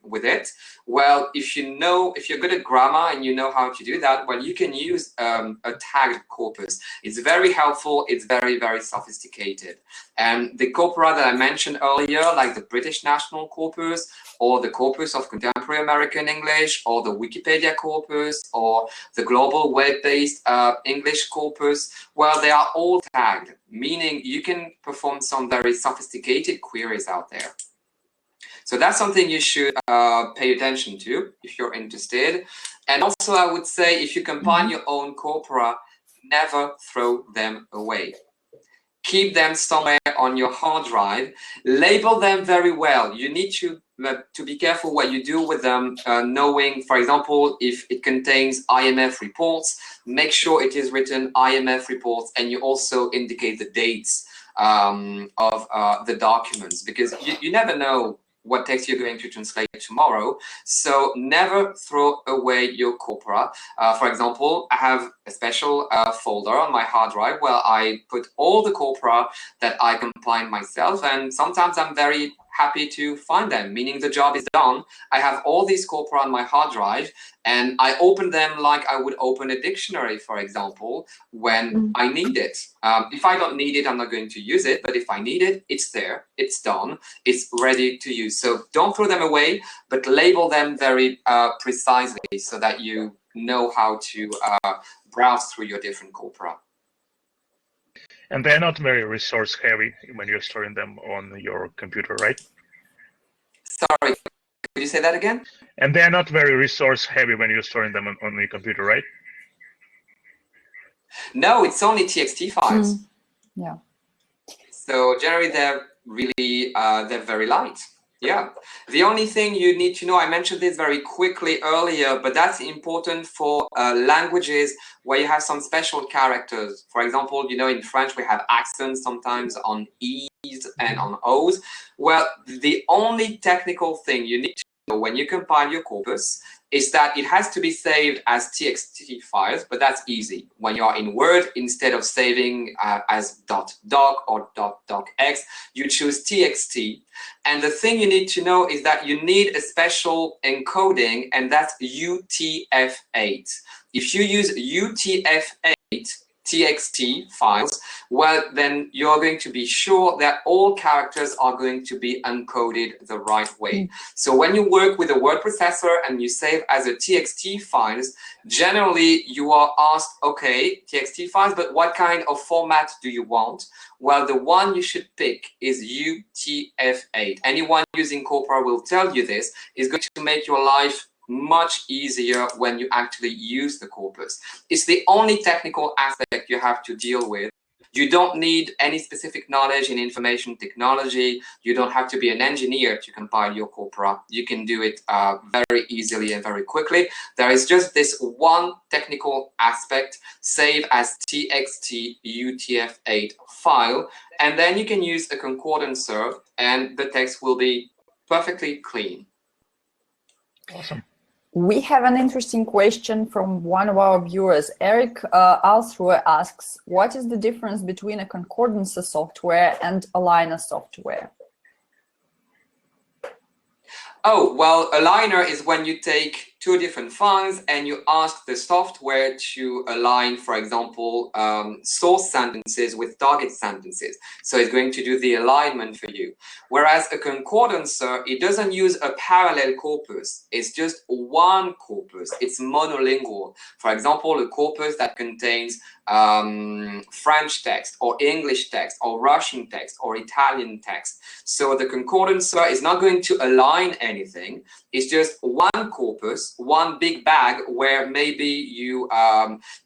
with it. Well, if you're good at grammar and you know how to do that, well, you can use a tagged corpus. It's very helpful. It's very, very sophisticated. And the corpora that I mentioned earlier, like the British National Corpus, or the Corpus of Contemporary American English, or the Wikipedia corpus, or the Global Web-Based English corpus, well, they are all tagged, meaning you can perform some very sophisticated queries out there. So that's something you should pay attention to if you're interested. And also, I would say, if you combine your own corpora, never throw them away. Keep them somewhere on your hard drive. Label them very well. You need to be careful what you do with them, knowing, for example, if it contains IMF reports, make sure it is written IMF reports, and you also indicate the dates of the documents, because you never know what text you're going to translate tomorrow. So never throw away your corpora. For example, I have a special folder on my hard drive where I put all the corpora that I compiled myself, and sometimes I'm very happy to find them, meaning the job is done. I have all these corpora on my hard drive, and I open them like I would open a dictionary, for example, when I need it. If I don't need it, I'm not going to use it, but if I need it, it's there, it's done, it's ready to use. So don't throw them away, but label them very precisely so that you know how to browse through your different corpora. And they're not very resource heavy when you're storing them on your computer, right? Sorry, could you say that again? And they're not very resource heavy when you're storing them on your computer, right? No, it's only TXT files. Yeah. So generally they're really, they're very light. Yeah. The only thing you need to know, I mentioned this very quickly earlier, but that's important for languages where you have some special characters. For example, you know, in French, we have accents sometimes on E's and on O's. Well, the only technical thing you need to know when you compile your corpus is that it has to be saved as TXT files, but that's easy. When you are in Word, instead of saving as .doc or .docx, you choose TXT. And the thing you need to know is that you need a special encoding, and that's UTF-8. If you use UTF-8 TXT files, well, then you're going to be sure that all characters are going to be encoded the right way. So when you work with a word processor and you save as a TXT files, generally you are asked, okay, TXT files, but what kind of format do you want? Well, the one you should pick is UTF-8. Anyone using corpora will tell you this. Is going to make your life much easier when you actually use the corpus. It's the only technical aspect you have to deal with. You don't need any specific knowledge in information technology. You don't have to be an engineer to compile your corpora. You can do it very easily and very quickly. There is just this one technical aspect: save as TXT UTF-8 file, and then you can use a concordancer and the text will be perfectly clean. Awesome. We have an interesting question from one of our viewers. Eric Alsruhe asks, what is the difference between a concordance software and a liner software? Oh, well, a liner is when you take two different files and you ask the software to align, for example, source sentences with target sentences. So it's going to do the alignment for you. Whereas a concordancer, it doesn't use a parallel corpus. It's just one corpus. It's monolingual. For example, a corpus that contains French text or English text or Russian text or Italian text. So the concordancer is not going to align anything. It's just one corpus, one big bag where maybe you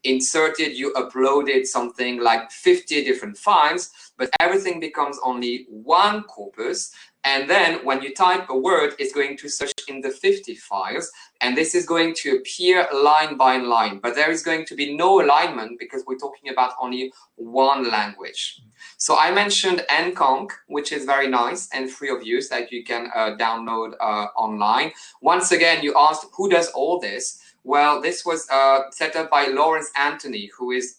you uploaded something like 50 different files, but everything becomes only one corpus. And then when you type a word, it's going to search in the 50 files, and this is going to appear line by line, but there is going to be no alignment because we're talking about only one language. So I mentioned nconc, which is very nice and free of use that you can download online. Once again, you asked who does all this? Well, this was set up by Lawrence Anthony, who is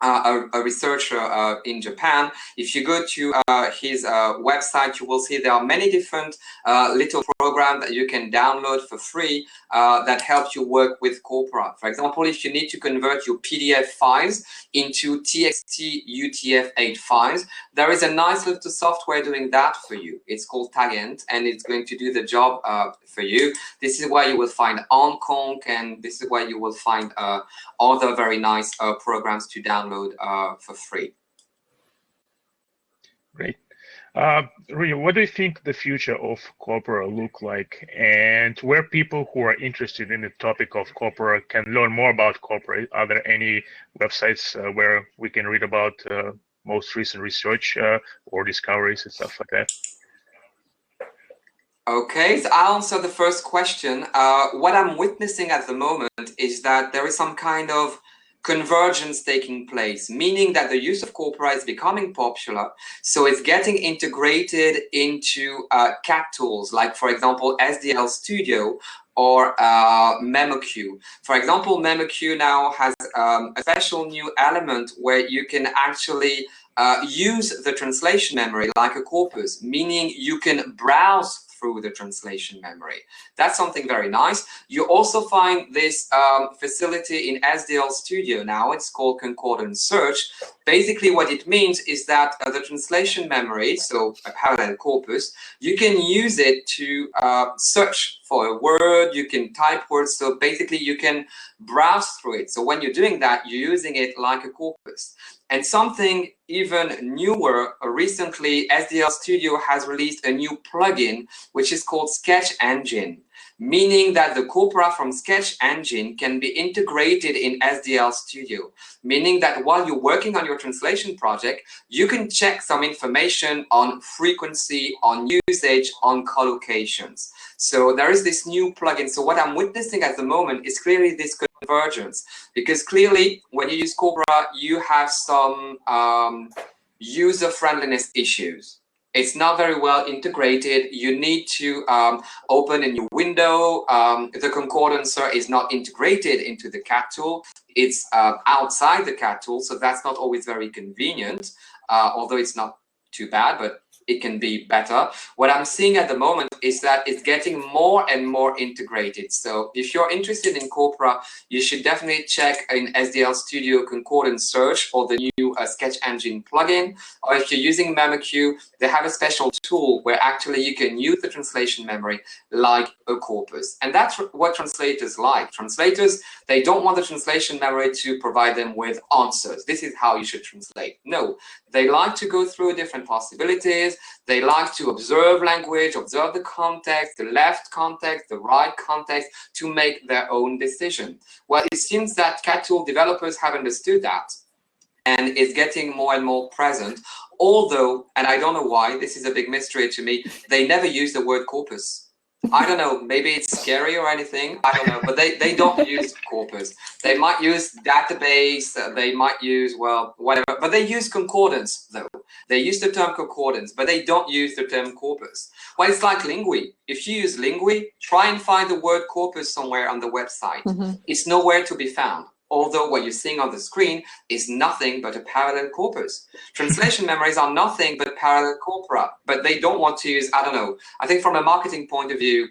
a researcher in Japan. If you go to his website, you will see there are many different little programs that you can download for free that help you work with corpora. For example, if you need to convert your PDF files into TXT UTF-8 files, there is a nice little software doing that for you. It's called Tagent, and it's going to do the job for you. This is where you will find nconc, and this is where you will find other very nice programs to download for free. Great. Rudy, what do you think the future of corpora look like, and where people who are interested in the topic of corpora can learn more about corpora? Are there any websites where we can read about most recent research or discoveries and stuff like that? Okay, so I'll answer the first question. What I'm witnessing at the moment is that there is some kind of convergence taking place, meaning that the use of corpora is becoming popular, so it's getting integrated into CAT tools, like for example SDL Studio or MemoQ. For example, MemoQ now has a special new element where you can actually use the translation memory like a corpus, meaning you can browse through the translation memory. That's something very nice. You also find this facility in SDL Studio now. It's called concordance search. Basically what it means is that the translation memory, so a parallel corpus, you can use it to search for a word, you can type words, so basically you can browse through it. So when you're doing that, you're using it like a corpus. And something even newer, recently SDL Studio has released a new plugin which is called Sketch Engine, meaning that the corpora from Sketch Engine can be integrated in SDL Studio, meaning that while you're working on your translation project, you can check some information on frequency, on usage, on collocations. So there is this new plugin. So what I'm witnessing at the moment is clearly this convergence, because clearly when you use corpora, you have some user friendliness issues. It's not very well integrated. You need to open a new window. The concordancer is not integrated into the CAT tool. It's outside the CAT tool, so that's not always very convenient, although it's not too bad, but it can be better. What I'm seeing at the moment is that it's getting more and more integrated. So if you're interested in corpora, you should definitely check in SDL Studio Concordance Search or the new Sketch Engine plugin. Or if you're using MemoQ, they have a special tool where actually you can use the translation memory like a corpus. And that's what translators like. Translators, they don't want the translation memory to provide them with answers. This is how you should translate. No, they like to go through different possibilities. They like to observe language, observe the context, the left context, the right context, to make their own decision. Well, it seems that CAT tool developers have understood that, and it's getting more and more present. Although, and I don't know why, this is a big mystery to me, they never use the word corpus. I don't know, maybe it's scary or anything, I don't know, but they don't use corpus. They might use database, they might use, well, whatever, but they use concordance though. They use the term concordance, but they don't use the term corpus. Well, it's like Lingui. If you use Lingui, try and find the word corpus somewhere on the website. It's nowhere to be found. Although what you're seeing on the screen is nothing but a parallel corpus. Translation memories are nothing but parallel corpora, but they don't want to use, I don't know, I think from a marketing point of view,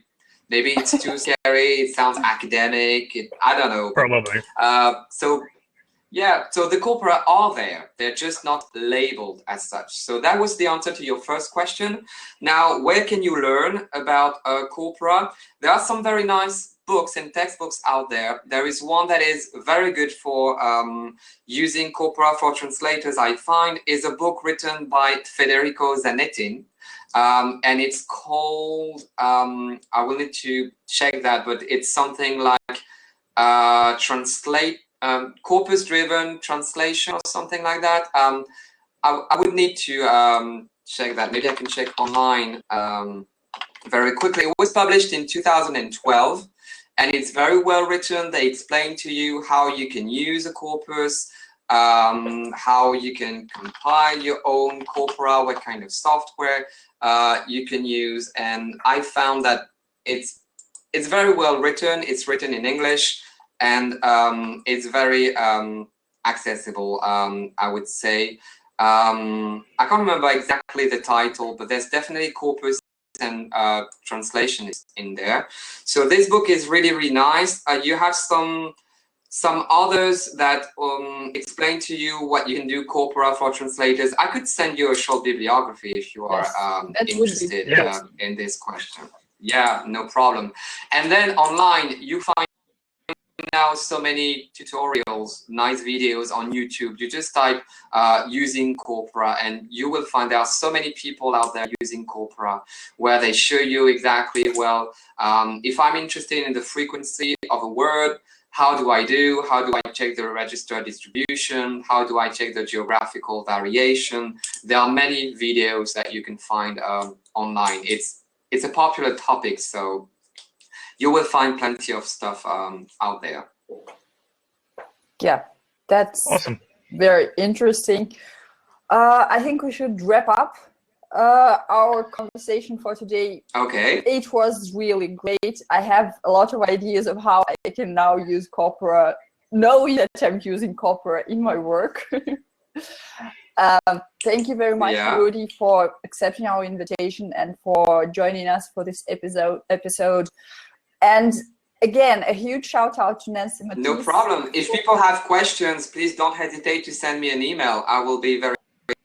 maybe it's too scary, it sounds academic, I don't know. Probably. Yeah, so the corpora are there, they're just not labeled as such. So that was the answer to your first question. Now, where can you learn about corpora? There are some very nice books and textbooks out there. There is one that is very good for using corpora for translators, I find, is a book written by Federico Zanetin. And it's called, I will need to check that, but it's something like corpus-driven translation or something like that. I would need to check that. Maybe I can check online very quickly. It was published in 2012, and it's very well written. They explain to you how you can use a corpus, how you can compile your own corpora, what kind of software you can use. And I found that it's very well written. It's written in English, and it's very accessible, I would say. I can't remember exactly the title, but there's definitely corpus and translation is in there. So this book is really, really nice. You have some others that explain to you what you can do corpora for translators. I could send you a short bibliography if you are interested in this question. Yeah, no problem. And then online, you find now so many tutorials, nice videos on YouTube. You just type using corpora, and you will find there are so many people out there using corpora, where they show you exactly, well, if I'm interested in the frequency of a word, how do I do? How do I check the register distribution? How do I check the geographical variation? There are many videos that you can find online. It's a popular topic, so you will find plenty of stuff out there. Yeah, that's awesome. Very interesting. I think we should wrap up our conversation for today. Okay. It was really great. I have a lot of ideas of how I can now use corpora, knowing that I'm using corpora in my work. Thank you very much, Rudy, for accepting our invitation and for joining us for this episode. And again, a huge shout out to Nancy Matisse. No problem. If people have questions, please don't hesitate to send me an email. I will be very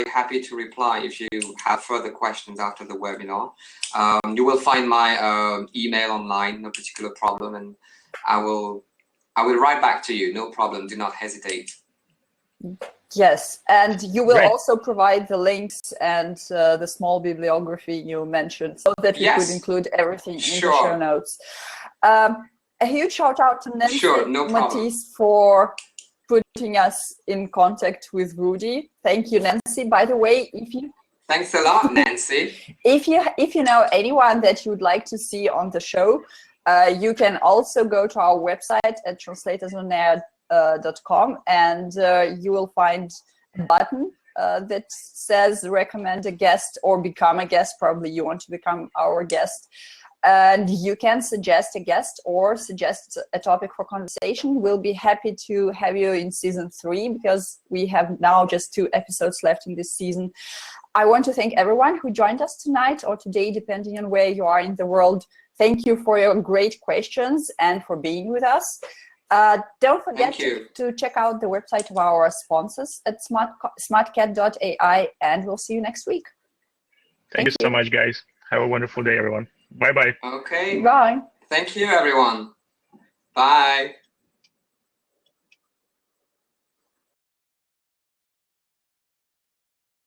happy to reply if you have further questions after the webinar. You will find my email online, no particular problem, and I will write back to you. No problem. Do not hesitate. Yes, and you will also provide the links and the small bibliography you mentioned, so that we could include everything in the show notes. A huge shout out to Nancy Matisse for putting us in contact with Rudy. Thank you, Nancy. By the way, thanks a lot, Nancy. If you know anyone that you would like to see on the show, you can also go to our website at translatorsOnAir.com, and you will find a button that says recommend a guest or become a guest. Probably you want to become our guest. And you can suggest a guest or suggest a topic for conversation. We'll be happy to have you in season 3, because we have now just 2 episodes left in this season. I want to thank everyone who joined us tonight or today, depending on where you are in the world. Thank you for your great questions and for being with us. Don't forget to check out the website of our sponsors at smartcat.ai, and we'll see you next week. Thank you so much, guys. Have a wonderful day, everyone. Bye-bye. Okay. Bye. Thank you, everyone. Bye.